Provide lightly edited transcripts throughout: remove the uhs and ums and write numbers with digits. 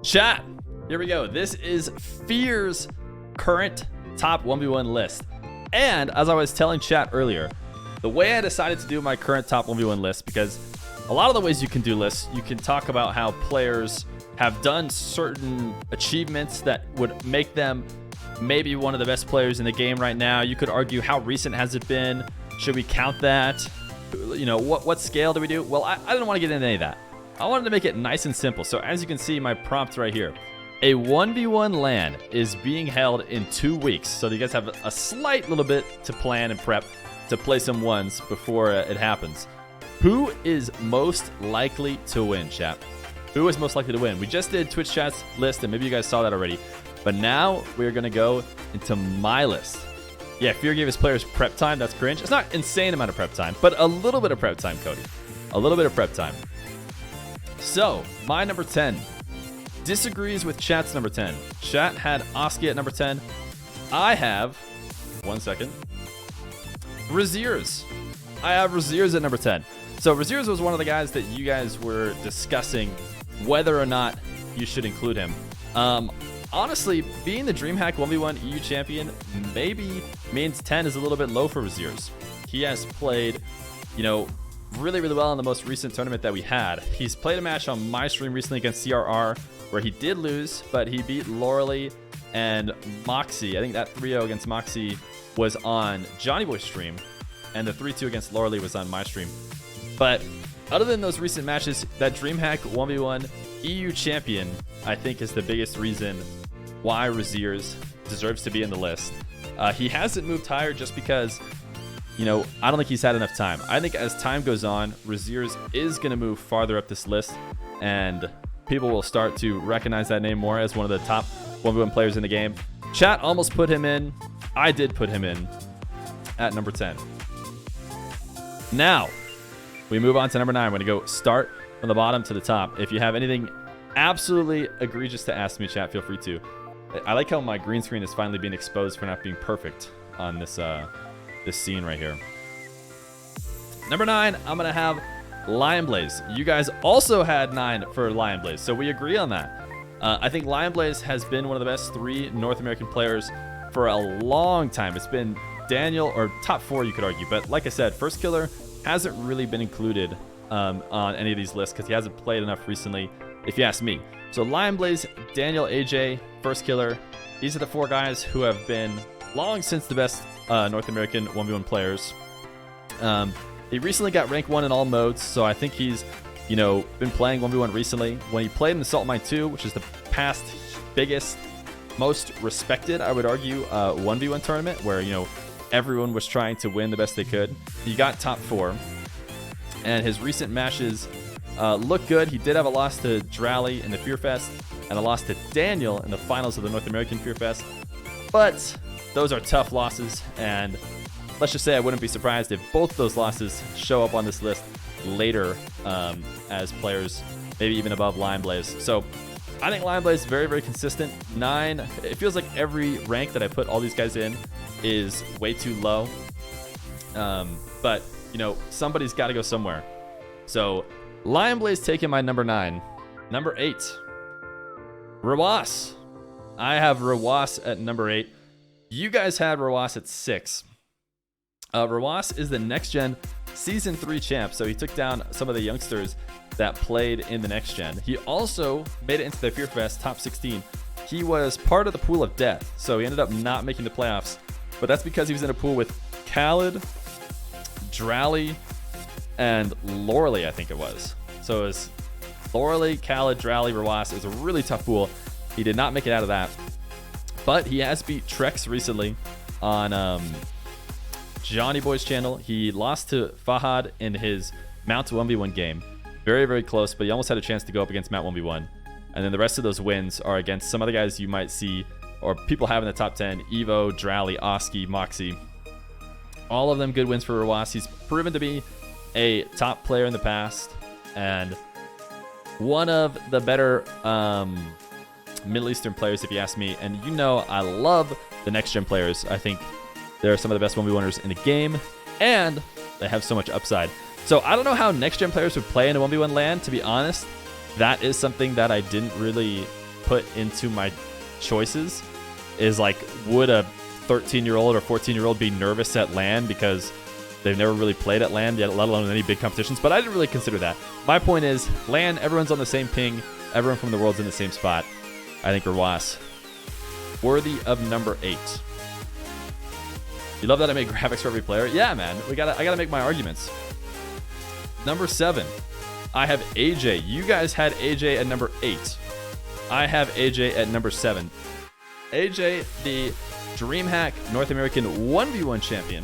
Chat, here we go. This is Feer's current top 1v1 list. And as I was telling chat earlier, the way I decided to do my current top 1v1 list, because a lot of the ways you can do lists, you can talk about how players have done certain achievements that would make them maybe one of the best players in the game right now. You could argue, how recent has it been? Should we count that? You know, what scale do we do? Well, I didn't want to get into any of that. I wanted to make it nice and simple. So as you can see, my prompt right here, a 1v1 LAN is being held in 2 weeks. So you guys have a slight little bit to plan and prep to play some ones before it happens. Who is most likely to win, chat? Who is most likely to win? We just did Twitch chat's list, and maybe you guys saw that already. But now we're going to go into my list. Yeah, Feer gave his players prep time. That's cringe. It's not insane amount of prep time, but a little bit of prep time, Cody. A little bit of prep time. So, my number 10 disagrees with chat's number 10. Chat had Oski at number 10. I have, 1 second, Raziers. I have Raziers at number 10. So Raziers was one of the guys that you guys were discussing whether or not you should include him. Honestly, being the DreamHack 1v1 EU champion maybe means 10 is a little bit low for Raziers. He has played, you know, really well in the most recent tournament that we had. He's played a match on my stream recently against CRR where he did lose, but he beat Drali and Mawkzy. I think that 3-0 against Mawkzy was on Johnny Boy's stream, and the 3-2 against Drali was on my stream. But other than those recent matches, that DreamHack 1v1 EU champion, I think, is the biggest reason why Raziers deserves to be in the list. He hasn't moved higher just because, you know, I don't think he's had enough time. I think as time goes on, Raziers is going to move farther up this list, and people will start to recognize that name more as one of the top 1v1 players in the game. Chat almost put him in. I did put him in at number 10. Now, we move on to number 9. We're going to go start from the bottom to the top. If you have anything absolutely egregious to ask me, chat, feel free to. I like how my green screen is finally being exposed for not being perfect on this this scene right here. Number 9, I'm going to have LionBlaze. You guys also had 9 for LionBlaze, so we agree on that. I think LionBlaze has been one of the best 3 North American players for a long time. It's been Daniel, or top 4 you could argue, but like I said, First Killer hasn't really been included on any of these lists because he hasn't played enough recently, if you ask me. So LionBlaze, Daniel, AJ, First Killer, these are the 4 guys who have been long since the best North American 1v1 players. He recently got rank 1 in all modes, so I think he's, you know, been playing 1v1 recently. When he played in the Salt Mine 2, which is the past biggest, most respected, I would argue, 1v1 tournament where, you know, everyone was trying to win the best they could, he got top 4. And his recent matches look good. He did have a loss to Drali in the Fear Fest and a loss to Daniel in the finals of the North American Fear Fest. But those are tough losses, and let's just say I wouldn't be surprised if both those losses show up on this list later as players, maybe even above LionBlaze. So I think LionBlaze is very consistent. 9, it feels like every rank that I put all these guys in is way too low. But, you know, somebody's got to go somewhere. So LionBlaze taking my number 9. Number 8, Rawas. I have Rawas at number 8. You guys had Rawas at 6. Rawas is the next gen season 3 champ, so he took down some of the youngsters that played in the next gen. He also made it into the Fear Fest top 16. He was part of the pool of death, so he ended up not making the playoffs, but that's because he was in a pool with Khaled, Drali, and Drali, I think it was. So it was Drali, Khaled, Drali, Rawas. It was a really tough pool. He did not make it out of that, but he has beat Trex recently on Johnny Boy's channel. He lost to Fahad in his Mount 1v1 game. Very close, but he almost had a chance to go up against Mount 1v1. And then the rest of those wins are against some other guys you might see or people have in the top 10. Evoh, Drali, Oski, Mawkzy. All of them good wins for Rawas. He's proven to be a top player in the past and one of the better Middle Eastern players, if you ask me. And you know I love the next gen players. I think they're some of the best 1v1ers in the game, and they have so much upside. So I don't know how next gen players would play in a 1v1 LAN, to be honest. That is something that I didn't really put into my choices is like, would a 13-year-old or 14-year-old be nervous at LAN because they've never really played at LAN, yet let alone in any big competitions? But I didn't really consider that. My point is, LAN, everyone's on the same ping. Everyone from the world's in the same spot. I think Rawas, worthy of number 8. You love that I make graphics for every player? Yeah, man. I gotta make my arguments. Number 7, I have AJ. You guys had AJ at number 8. I have AJ at number 7. AJ, the DreamHack North American 1v1 champion.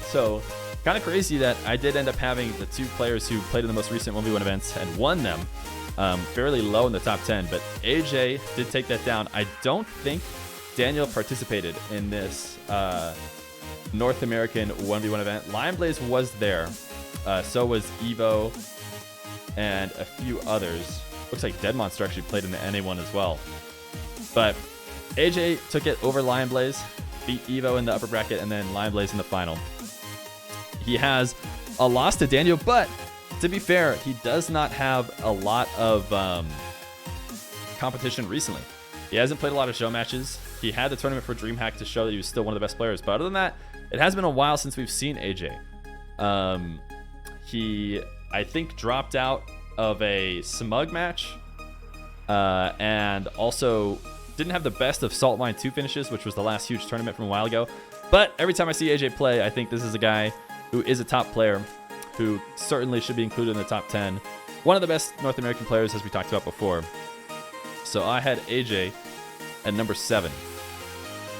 So, kind of crazy that I did end up having the 2 players who played in the most recent 1v1 events and won them fairly low in the top 10. But AJ did take that down. I don't think Daniel participated in this North American 1v1 event. LionBlaze was there. So was Evoh and a few others. Looks like Dead Monster actually played in the NA1 as well. But AJ took it over LionBlaze, beat Evoh in the upper bracket, and then LionBlaze in the final. He has a loss to Daniel, but to be fair, he does not have a lot of competition recently. He hasn't played a lot of show matches. He had the tournament for DreamHack to show that he was still one of the best players. But other than that, it has been a while since we've seen AJ. He, I think, dropped out of a Smug match and also didn't have the best of Salt Mine 2 finishes, which was the last huge tournament from a while ago. But every time I see AJ play, I think this is a guy who is a top player, who certainly should be included in the top 10. One of the best North American players, as we talked about before. So I had AJ at number 7.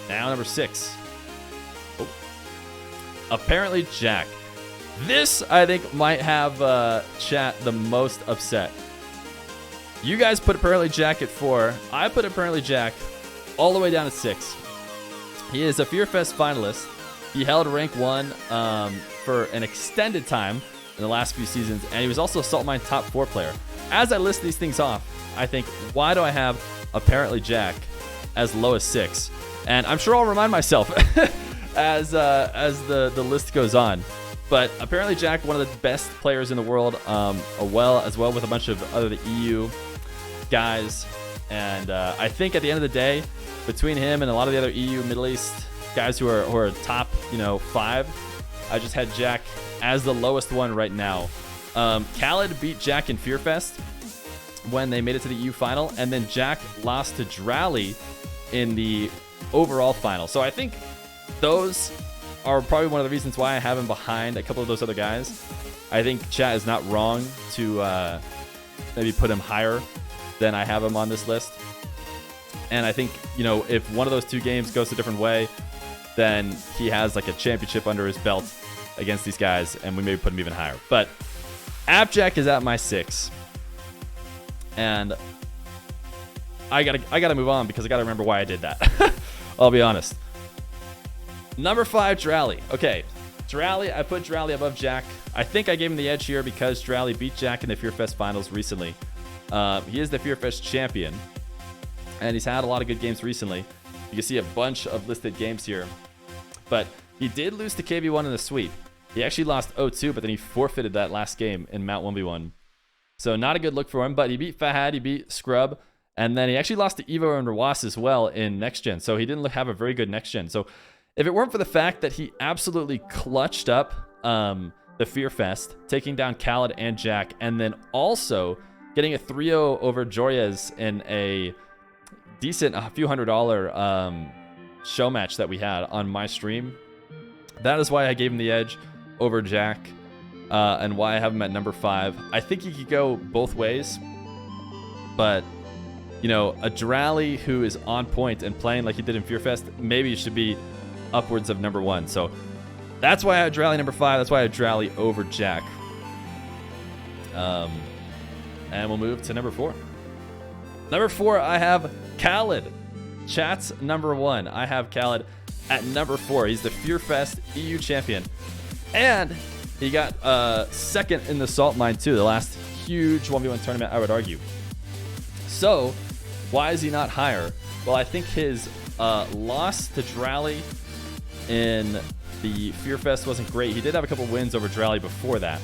Now number 6. Oh. ApparentlyJack. This, I think, might have chat the most upset. You guys put ApparentlyJack at 4. I put ApparentlyJack all the way down to 6. He is a FeerFest finalist. He held rank 1 for an extended time in the last few seasons, and he was also a Salt Mine top 4 player. As I list these things off, I think, why do I have ApparentlyJack as low as 6? And I'm sure I'll remind myself as the list goes on. But ApparentlyJack, one of the best players in the world, as well with a bunch of other EU guys. And I think at the end of the day, between him and a lot of the other EU Middle East guys who are top, 5, I just had Jack as the lowest one right now. Khaled beat Jack in FeerFest when they made it to the EU final, and then Jack lost to Drali in the overall final. So I think those are probably one of the reasons why I have him behind a couple of those other guys. I think chat is not wrong to maybe put him higher than I have him on this list. And I think, if one of those 2 games goes a different way, then he has like a championship under his belt against these guys, and we maybe put him even higher. But AppJack is at my 6. And I gotta move on because I gotta remember why I did that. I'll be honest. Number 5, Drali. Okay, Drali, I put Drali above Jack. I think I gave him the edge here because Drali beat Jack in the FeerFest finals recently. He is the FeerFest champion, and he's had a lot of good games recently. You can see a bunch of listed games here. But he did lose to KV1 in the sweep. He actually lost 0-2, but then he forfeited that last game in Mount 1v1. So not a good look for him, but he beat Fahad, he beat Scrub, and then he actually lost to Evoh and Rawas as well in Next Gen. So he didn't have a very good Next Gen. So if it weren't for the fact that he absolutely clutched up the FeerFest, taking down Khaled and Jack, and then also getting a 3-0 over Joyez in a decent, a few $100 show match that we had on my stream, that is why I gave him the edge over Jack, and why I have him at number 5. I think he could go both ways, but a Drali who is on point and playing like he did in FeerFest, maybe should be upwards of number 1. So that's why I had Drali number 5. That's why I had Drali over Jack. And we'll move to number 4. Number 4, I have Khaled. Chat's number 1. I have Khaled at number 4. He's the FeerFest EU champion. And he got second in the Salt Mine 2, the last huge 1v1 tournament, I would argue. So, why is he not higher? Well, I think his loss to Drali in the FeerFest wasn't great. He did have a couple wins over Drali before that.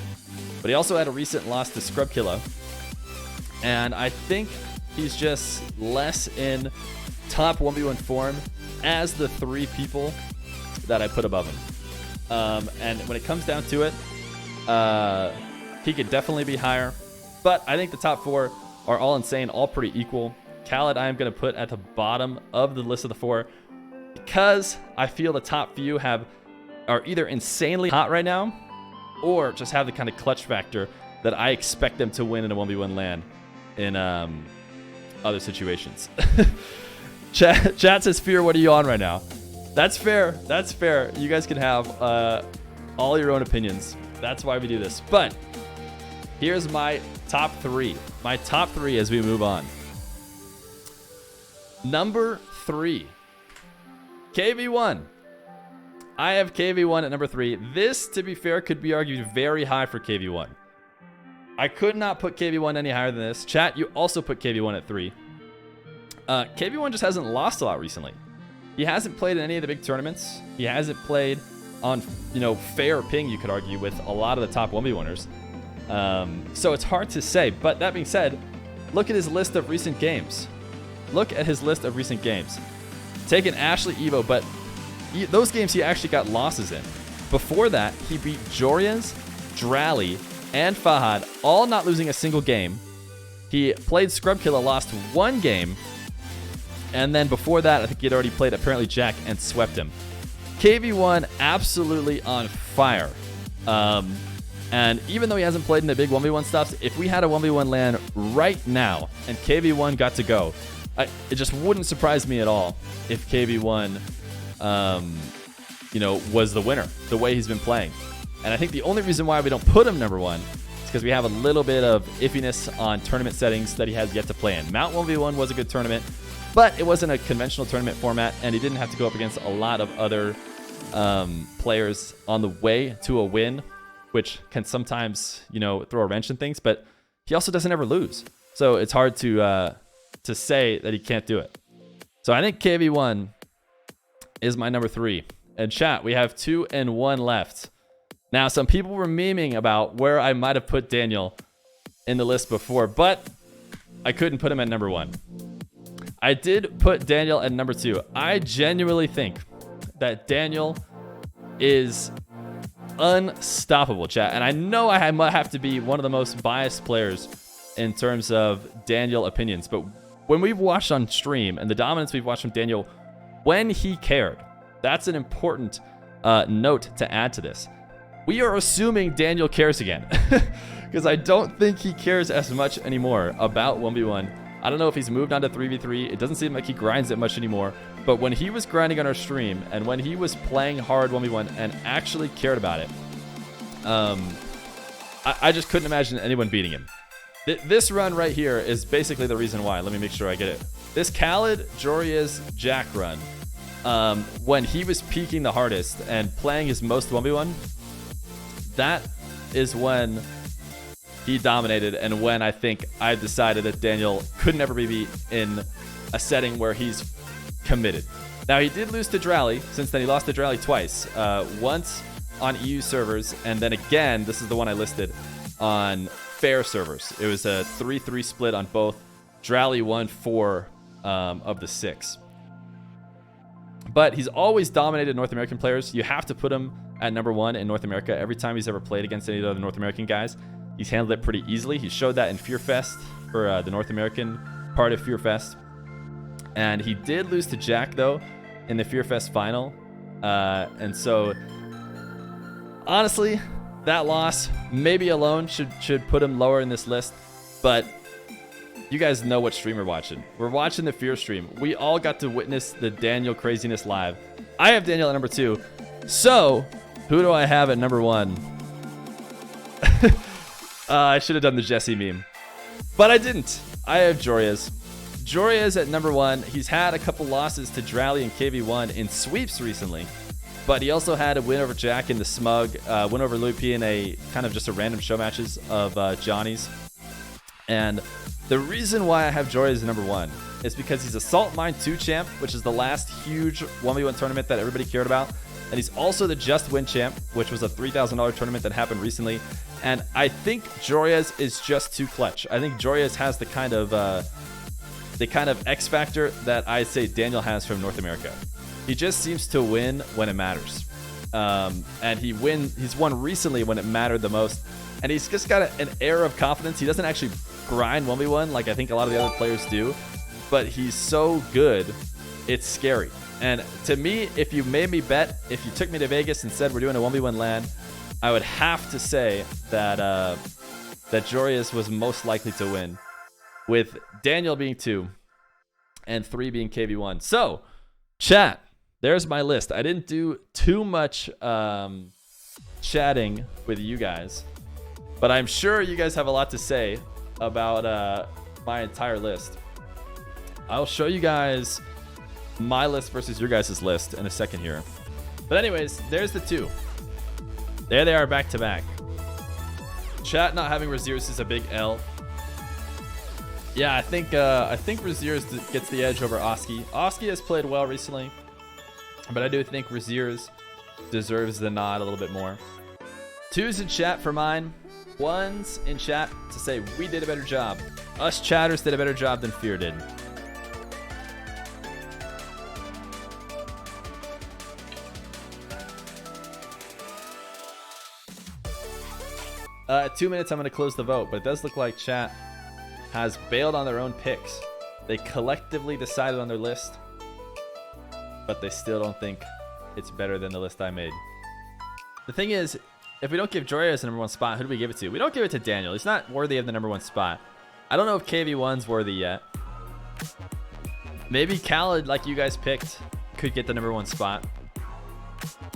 But he also had a recent loss to Killa. And I think he's just less in top 1v1 form as the 3 people that I put above him. And when it comes down to it, he could definitely be higher. But I think the top 4 are all insane, all pretty equal. Khaled I am going to put at the bottom of the list of the 4 because I feel the top few are either insanely hot right now or just have the kind of clutch factor that I expect them to win in a 1v1 LAN in other situations. Chat says, Feer, what are you on right now? That's fair. That's fair. You guys can have all your own opinions. That's why we do this. But here's my top 3. My top 3 as we move on. Number 3, KV1. I have KV1 at number 3. This, to be fair, could be argued very high for KV1. I could not put KV1 any higher than this. Chat, you also put KV1 at 3. KV1 just hasn't lost a lot recently. He hasn't played in any of the big tournaments. He hasn't played on, fair ping, you could argue, with a lot of the top 1v1ers. So it's hard to say. But that being said, look at his list of recent games. Look at his list of recent games. Take an Ashley Evoh, but those games he actually got losses in. Before that, he beat Jorians, Drali, and Fahad, all not losing a single game. He played Scrub Killa, lost 1 game. And then before that, I think he had already played ApparentlyJack and swept him. KV1 absolutely on fire. And even though he hasn't played in the big 1v1 stuff, if we had a 1v1 LAN right now and KV1 got to go, it just wouldn't surprise me at all if KV1, was the winner, the way he's been playing. And I think the only reason why we don't put him number 1 is because we have a little bit of iffiness on tournament settings that he has yet to play in. Mount 1v1 was a good tournament, but it wasn't a conventional tournament format, and he didn't have to go up against a lot of other players on the way to a win, which can sometimes, throw a wrench in things, but he also doesn't ever lose. So it's hard to say that he can't do it. So I think KV1 is my number 3. And chat, we have 2 and 1 left. Now, some people were memeing about where I might have put Daniel in the list before, but I couldn't put him at number 1. I did put Daniel at number 2. I genuinely think that Daniel is unstoppable, chat. And I know I might have to be one of the most biased players in terms of Daniel opinions, but when we've watched on stream and the dominance we've watched from Daniel when he cared, that's an important note to add to this. We are assuming Daniel cares again because I don't think he cares as much anymore about 1v1. I don't know if he's moved on to 3v3. It doesn't seem like he grinds it much anymore. But when he was grinding on our stream and when he was playing hard 1v1 and actually cared about it, I just couldn't imagine anyone beating him. This run right here is basically the reason why. Let me make sure I get it. This Khaled, Jorias, Jack run, when he was peaking the hardest and playing his most 1v1, that is when he dominated and when I think I decided that Daniel could never be beat in a setting where he's committed. Now, he did lose to Drali. Since then, he lost to Drali twice. Once on EU servers, and then again, this is the one I listed, on Fair servers. It was a 3-3 split on both. Drali won 4 of the 6. But he's always dominated North American players. You have to put him at number 1 in North America. Every time he's ever played against any of the other North American guys, he's handled it pretty easily. He showed that in FeerFest for the North American part of FeerFest. And he did lose to Jack, though, in the FeerFest final. And so, honestly, that loss maybe alone should put him lower in this list. But you guys know what stream we're watching. We're watching the Feer stream. We all got to witness the Daniel craziness live. I have Daniel at number 2. So, who do I have at number 1? I should have done the Jesse meme. But I didn't. I have Jorias. Jorias at number 1. He's had a couple losses to Drali and KV1 in sweeps recently. But he also had a win over Jack in the Smug, win over Louis P in a kind of just a random show matches of Johnny's. And the reason why I have Jorias as number 1 is because he's a Salt Mine 2 champ, which is the last huge 1v1 tournament that everybody cared about. And he's also the Just Win champ, which was a $3,000 tournament that happened recently. And I think Jorias is just too clutch. I think Jorias has the kind of the kind of X factor that I'd say Daniel has from North America. He just seems to win when it matters. And he's won recently when it mattered the most. And he's just got an air of confidence. He doesn't actually grind 1v1 like I think a lot of the other players do. But he's so good, it's scary. And to me, if you made me bet, if you took me to Vegas and said we're doing a 1v1 LAN, I would have to say that that Joreuz was most likely to win, with Daniel being 2 and 3 being KV1. So, chat, there's my list. I didn't do too much chatting with you guys, but I'm sure you guys have a lot to say about my entire list. I'll show you guys my list versus your guys' list in a second here. But anyways, there's the 2. There they are back to back. Chat not having Raziers is a big L. Yeah, I think Raziers gets the edge over Oski. Oski has played well recently, but I do think Raziers deserves the nod a little bit more. 2s in chat for mine. 1s in chat to say we did a better job. Us chatters did a better job than Feer did. At 2 minutes, I'm going to close the vote, but it does look like chat has bailed on their own picks. They collectively decided on their list, but they still don't think it's better than the list I made. The thing is, if we don't give Joreuz the #1 spot, who do we give it to? We don't give it to Daniel. He's not worthy of the #1 spot. I don't know if KV1's worthy yet. Maybe Khaled, like you guys picked, could get the #1 spot.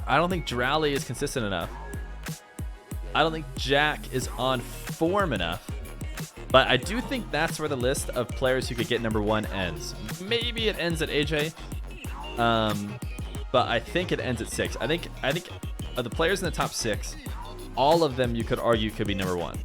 I don't think Drali is consistent enough. I don't think Jack is on form enough. But I do think that's where the list of players who could get #1 ends. Maybe it ends at AJ. But I think it ends at 6. I think of the players in the top 6, all of them you could argue could be #1.